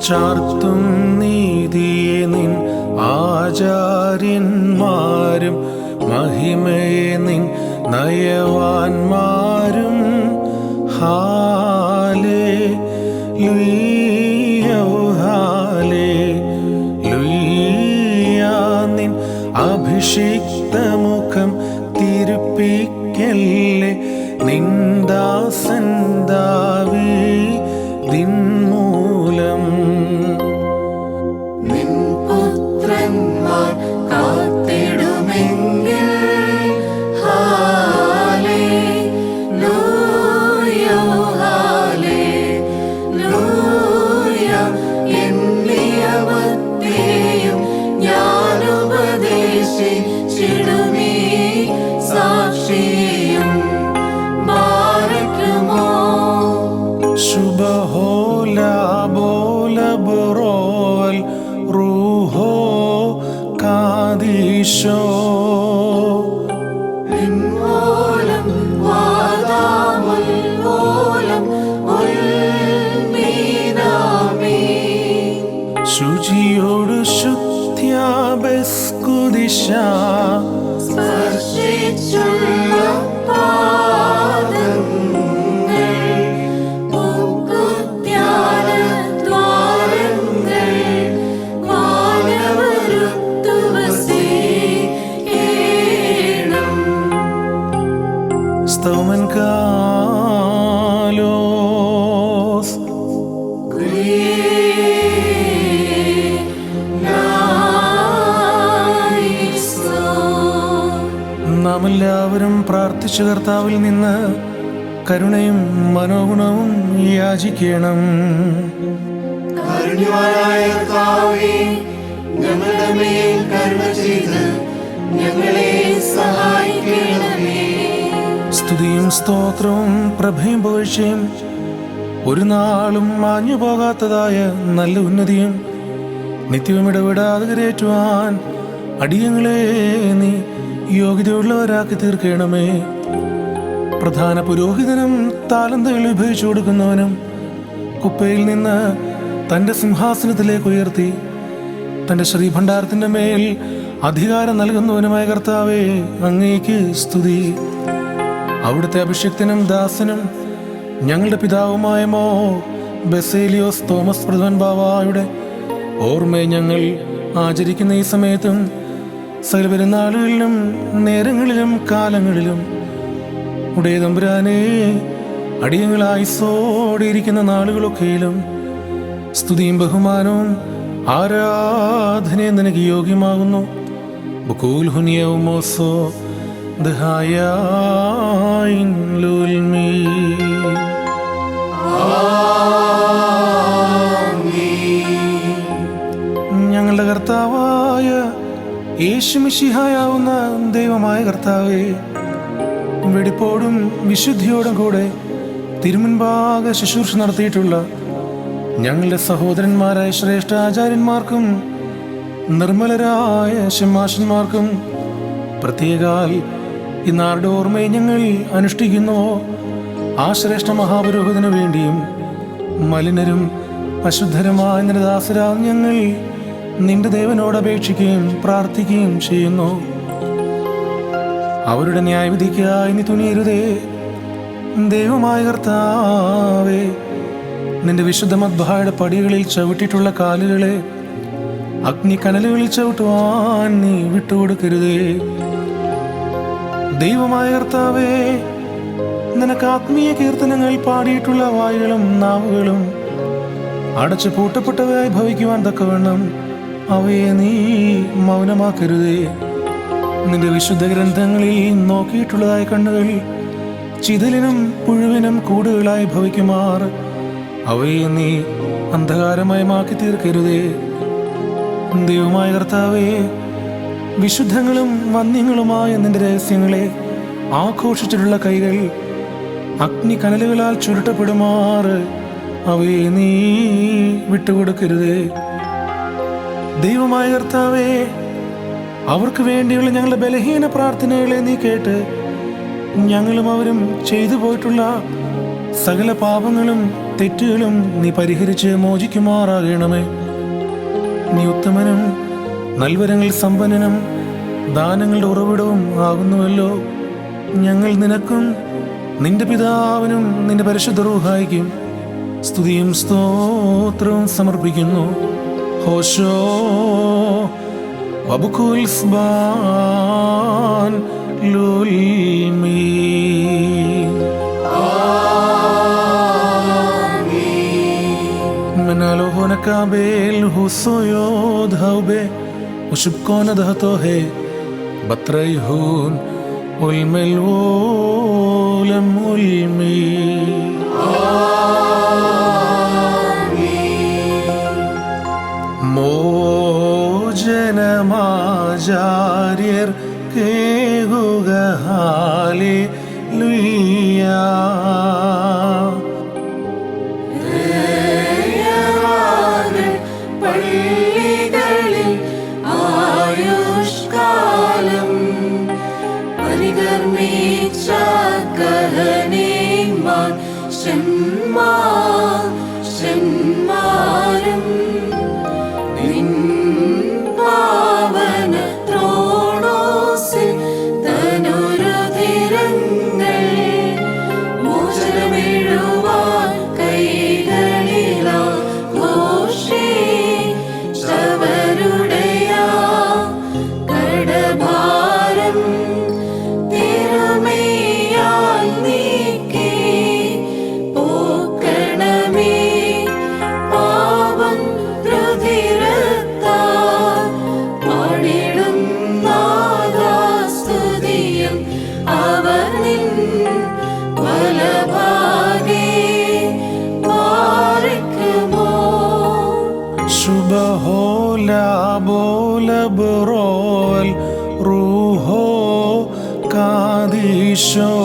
ചാർത്തും നീതിയെ നിൻ ആചാര്യന്മാരും മഹിമയെ നിൻ നയവാന്മാരും. Hallelujah hallelujah. നിൻ അഭിഷിക്ത മുഖം തിരുപ്പിക്കല്ലേ, നിൻ ദാസൻ ദാവീദിൻ മൂലം. നിൻ പുത്രന്മാർ കാത്തിടുമെങ്കിൽ ഹല്ലേലൂയ ഹല്ലേലൂയ. എൻ നിയമത്തെയും ഞാൻ ഉപദേശിച്ചിടുമീ സാക്ഷിയും ബാരക്കുമോ. ശുഭഹോല ബോല ബറോൽ റൂഹോ കാദീശോ. നിൻമൂലം വാദാമുൽ മൂലം ഉൽമീനാമീ. ശുചിയോട് ശുദ്ധ്യാബസ്കുദിശ സ്പർശിച്ചുള്ള പാദങ്ങൾ മുക്കുദ്യാനദ്വാരങ്ങൾ വാനവരുത്തു വസിക്കേണം. സ്തോമൻ കാലോസ്. നാം എല്ലാവരും പ്രാർത്ഥിച്ച കർത്താവിൽ നിന്ന് കരുണയും മനോഗുണവും യാചിക്കണം. കാരുണ്യവാനായ കർത്താവേ, ഞങ്ങളുടെ മേൽ കരുണ ചെയ്ത് ഞങ്ങളെ സഹായിക്കണമേ. സ്തുതിയും സ്തോത്രവും പ്രഭയും പുകഴ്ചയും ഒരു നാളും മാഞ്ഞു പോകാത്തതായ നല്ല ഉന്നതിയും നിത്യവും ഇടപെടാതെ കരേറ്റുവാൻ അടിയങ്ങളെ നീ യോഗ്യതയുള്ളവരാക്കി തീർക്കണമേ. പ്രധാന പുരോഹിതനും താലന്തുകൾ വിഭജിച്ചു കൊടുക്കുന്നവനും കുപ്പയിൽ നിന്ന് തൻ്റെ സിംഹാസനത്തിലേക്ക് ഉയർത്തി തൻ്റെ ശ്രീഭണ്ഡാരത്തിൻ്റെ മേൽ അധികാരം നൽകുന്നവനുമായ കർത്താവേ, അങ്ങേക്ക് സ്തുതി. അവിടുത്തെ അഭിഷിക്തനും ദാസനും ഞങ്ങളുടെ പിതാവുമായ ബസേലിയോസ് തോമസ് പ്രധാൻ ബാവായുടെ ഓർമ്മയെ ഞങ്ങൾ ആചരിക്കുന്ന ഈ സമയത്തും സകല പെരുന്നാളുകളിലും നേരങ്ങളിലും കാലങ്ങളിലും ഉടയ തമ്പുരാനെ, അടിയങ്ങളായിസോടിയിരിക്കുന്ന നാളുകളൊക്കെയിലും സ്തുതിയും ബഹുമാനവും ആരാധനയും നിനക്ക് യോഗ്യമാകുന്നു. ബുകൂൽ ഹുനിയവും മോസോ ദഹായായിൻ ലുൽമീ. ഞങ്ങളുടെ കർത്താവായ യേശുമിശിഹായാവുന്ന ദൈവമായ കർത്താവേ, വെടിപ്പോടും വിശുദ്ധിയോടും കൂടെ തിരുമുൻപാകെ ശുശ്രൂഷ നടത്തിയിട്ടുള്ള ഞങ്ങളുടെ സഹോദരന്മാരായ ശ്രേഷ്ഠ ആചാര്യന്മാർക്കും നിർമ്മലരായ ശമാശന്മാർക്കും പ്രത്യേകാൽ ഇന്നാരുടെ ഓർമ്മയെ ഞങ്ങൾ അനുഷ്ഠിക്കുന്നുവോ ആ ശ്രേഷ്ഠ മഹാപുരോഹിതനു വേണ്ടിയും മലിനരും അശുദ്ധരുമായ നിന്റെ ദാസരാം ഞങ്ങൾ നിന്റെ ദേവനോട് അപേക്ഷിക്കുകയും പ്രാർത്ഥിക്കുകയും ചെയ്യുന്നു. അവരുടെ ന്യായവിധിക്കായി നീ തുനിയരുതേ. ദൈവമായ കർത്താവേ, നിന്റെ വിശുദ്ധ മദ്ബഹായുടെ പടികളിൽ ചവിട്ടിയിട്ടുള്ള കാലുകളെ അഗ്നിക്കനലുകളിൽ ചവിട്ടുവാൻ നീ വിട്ടുകൊടുക്കരുതേ. ദൈവമായ കർത്താവേ, നിനക്ക് ആത്മീയ കീർത്തനങ്ങൾ പാടിയിട്ടുള്ള വായുകളും നാവുകളും അടച്ചു പൂട്ടപ്പെട്ടവയായി ഭവിക്കുവാൻ തക്കവണ്ണം അവയെ നീ മൗനമാക്കരുതേ. നിന്റെ വിശുദ്ധ ഗ്രന്ഥങ്ങളിൽ നോക്കിയിട്ടുള്ളതായ കണ്ണുകൾ ചിതലിനും പുഴുവിനും കൂടുകളായി ഭവിക്കുമാർ അവയെ നീ അന്ധകാരമയമാക്കി തീർക്കരുതേ. ദൈവമായ കർത്താവേ, വിശുദ്ധങ്ങളും വന്യങ്ങളുമായ നിന്റെ രഹസ്യങ്ങളെ ആഘോഷിച്ചിട്ടുള്ള കൈകൾ അഗ്നിക്കനലുകളാൽ ചുരുട്ടപ്പെടുമാറ് അവയെ നീ വിട്ടുകൊടുക്കരുതേ. ദൈവമായ കർത്താവേ, അവർക്ക് വേണ്ടിയുള്ള ഞങ്ങളുടെ ബലഹീന പ്രാർത്ഥനകളെ നീ കേട്ട് ഞങ്ങളും അവരും ചെയ്തു പോയിട്ടുള്ള സകല പാപങ്ങളും തെറ്റുകളും നീ പരിഹരിച്ച് മോചിക്കുമാറാകണമേ. നീ ഉത്തമനും നൽവരങ്ങൾ സമ്പന്നനും ദാനങ്ങളുടെ ഉറവിടവും ആകുന്നുവല്ലോ. ഞങ്ങൾ നിനക്കും നിന്റെ പിതാവിനും നിന്റെ പരിശുദ്ധ റൂഹായിക്കും സ്തുതിയും സ്തോത്രവും സമർപ്പിക്കുന്നു. ഹോശോ വബുക്കുൽ സ്ബാൻ ലുൽമീ. منالو نكابل هوسويود هاوبه وشبكون دهتوه بطريهون والملولم والمي. موجنا ما جارير كيغوغا هالي لويا. برول روحو قاديشو